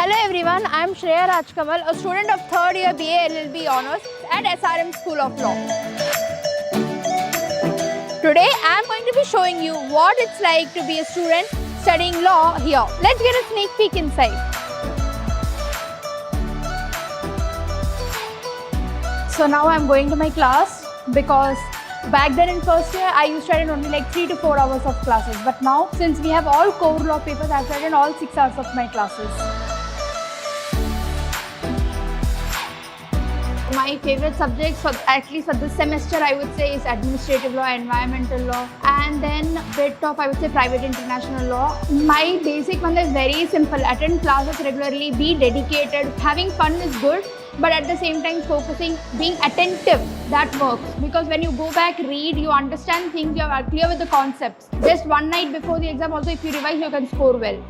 Hello everyone, I am Shreya Rajkamal, a student of 3rd year BA LLB Honours at SRM School of Law. Today I am going to be showing you what it's like to be a student studying law here. Let's get a sneak peek inside. So now I am going to my class because back then in first year I used to attend only like 3 to 4 hours of classes, but now since we have all core law papers, I have attended all 6 hours of my classes. My favorite subjects, at least for this semester, I would say is administrative law, environmental law, and then bit of, I would say, private international law. My basic one is very simple: attend classes regularly, be dedicated. Having fun is good, but at the same time focusing, being attentive, that works. Because when you go back, read, you understand things, you are clear with the concepts. Just one night before the exam also, if you revise, you can score well.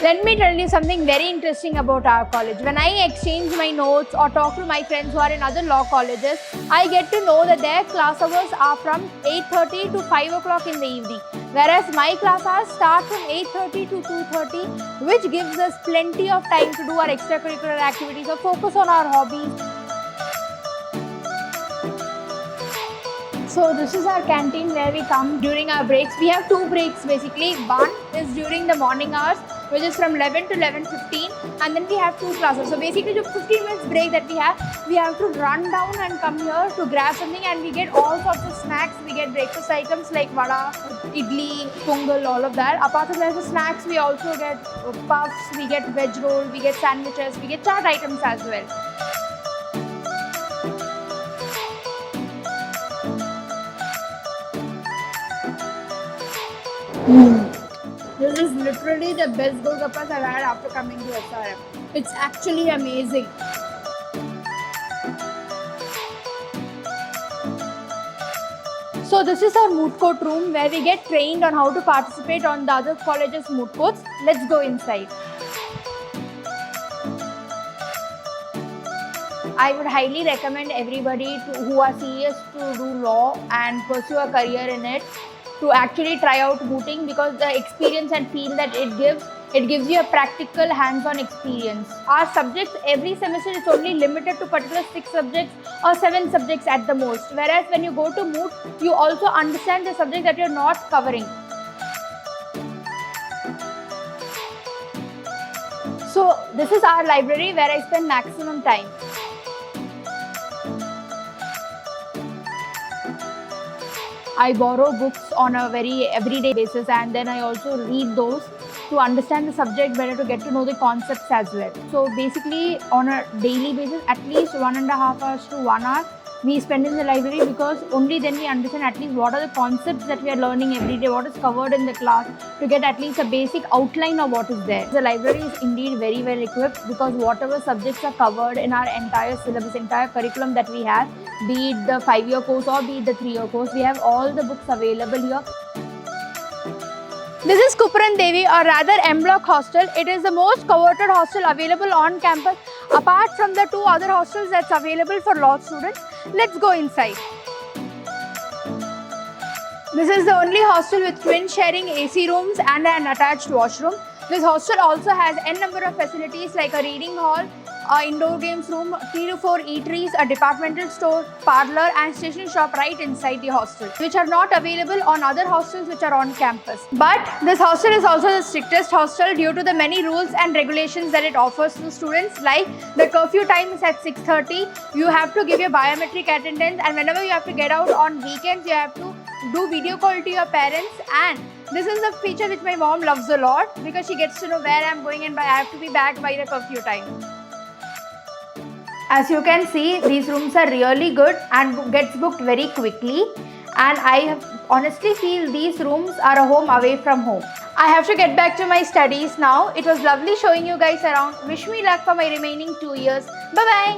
Let me tell you something very interesting about our college. When I exchange my notes or talk to my friends who are in other law colleges, I get to know that their class hours are from 8:30 to 5 o'clock in the evening. Whereas my class hours start from 8:30 to 2:30, which gives us plenty of time to do our extracurricular activities or focus on our hobbies. So this is our canteen where we come during our breaks. We have 2 breaks basically. One is during the morning hours, which is from 11 to 11:15, and then we have 2 classes. So basically the 15 minutes break that we have to run down and come here to grab something, and we get all sorts of snacks. We get breakfast items like vada, idli, pongal, all of that. Apart from that, for snacks, we also get puffs, we get veg roll, we get sandwiches, we get chaat items as well. This is literally the best golgappas I've had after coming to SRM. It's actually amazing. So this is our moot court room where we get trained on how to participate on the other colleges' moot courts. Let's go inside. I would highly recommend everybody who are serious to do law and pursue a career in it to actually try out mooting, because the experience and feel that it gives you a practical hands-on experience. Our subjects every semester is only limited to particular 6 subjects or 7 subjects at the most. Whereas when you go to moot, you also understand the subject that you're not covering. So this is our library where I spend maximum time. I borrow books on a very everyday basis, and then I also read those to understand the subject better, to get to know the concepts as well. So basically on a daily basis, at least 1.5 hours to 1 hour we spend in the library, because only then we understand at least what are the concepts that we are learning every day, what is covered in the class, to get at least a basic outline of what is there. The library is indeed very well equipped, because whatever subjects are covered in our entire syllabus, entire curriculum that we have, be it the 5-year course or be it the 3-year course, we have all the books available here. This is Kuparan Devi, or rather M Block hostel. It is the most coveted hostel available on campus, apart from the 2 other hostels that's available for law students. Let's go inside. This is the only hostel with twin sharing AC rooms and an attached washroom. This hostel also has n number of facilities like a reading hall, indoor games room, 3 to 4 eateries, a departmental store, parlor and stationery shop right inside the hostel, which are not available on other hostels which are on campus. But this hostel is also the strictest hostel due to the many rules and regulations that it offers to students, like the curfew time is at 6:30, you have to give your biometric attendance, and whenever you have to get out on weekends, you have to do video call to your parents. And this is the feature which my mom loves a lot, because she gets to know where I'm going and I have to be back by the curfew time. As you can see, these rooms are really good and gets booked very quickly, and I honestly feel these rooms are a home away from home. I have to get back to my studies now. It was lovely showing you guys around. Wish me luck for my remaining 2 years. Bye-bye.